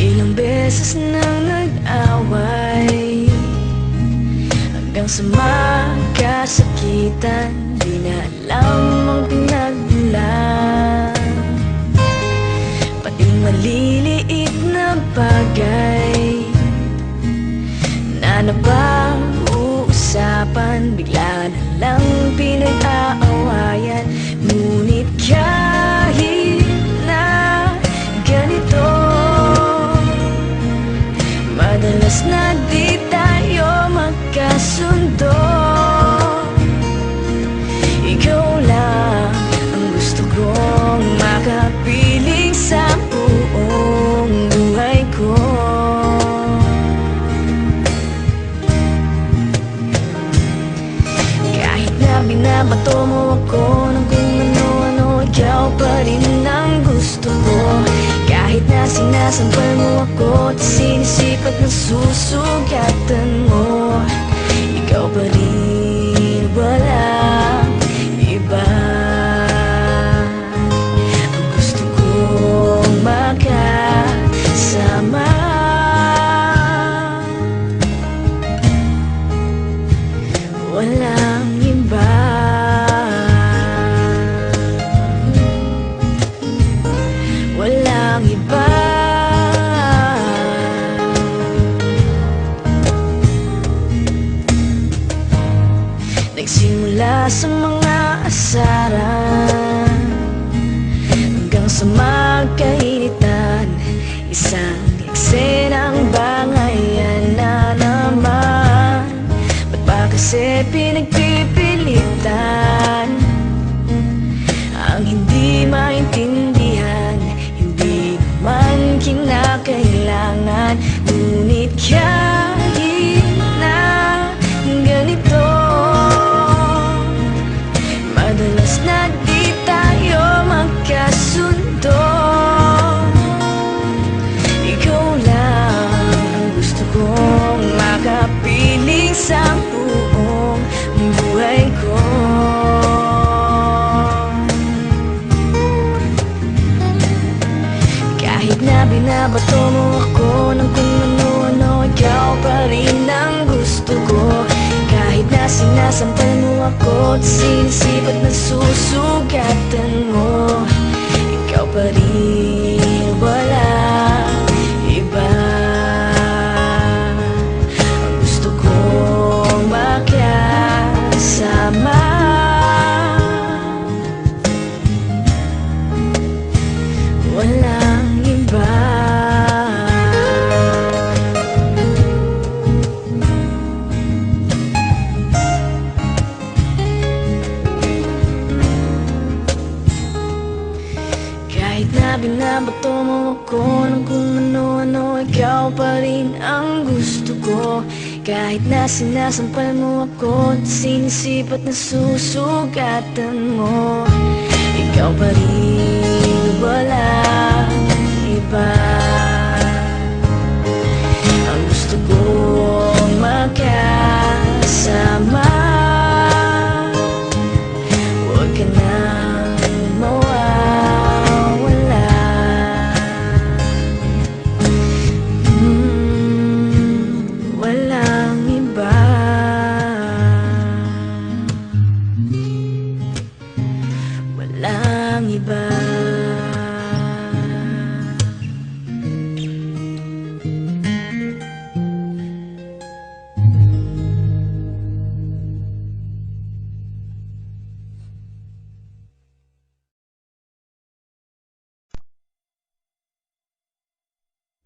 Ilang beses nang nag-away hanggang sa magkasakitan, di na alam ang pinagmulan. Pati maliliit na bagay na napag-uusapan, bigla na lang pinag-aawayan. Ngunit kahit na ganito, madalas na di tayo magkasundo. Ikaw lang ang gusto kong makapiling sa buong buhay ko. Kahit na binabato mo ako ng kung ano-ano, ikaw pa rin ang gusto ko. Kahit na sinasampal mo ako at sinisipat na susugatan mo, ikaw pa rin, walang iba. Ang gusto kong makasama, walang iba. Walang iba. Nagsimula sa mga asaran hanggang sa magkainitan, isang eksenang bangayan na naman. Ba't ba kasi pinagpipilitan ang hindi maintindihan? Hindi naman kinakailangan. Ngunit kahit na ganito, madalas na di tayo magkasundo. Ikaw lang ang gusto kong makapiling sa buong buhay ko. Kahit na binabato mo ako ng kung ano-ano, ikaw pa rin ang gusto ko. Kahit na sinasampal mo ako at sinisipat na susugatan mo, ikaw pa rin, walang iba. Ang gusto kong makasama, walang iba. Kahit na binabato mo ako ng kung ano-ano, ikaw pa rin ang gusto ko. Kahit na sinasampal mo ako at sinisipat na susugatan mo, ikaw pa rin, walang iba.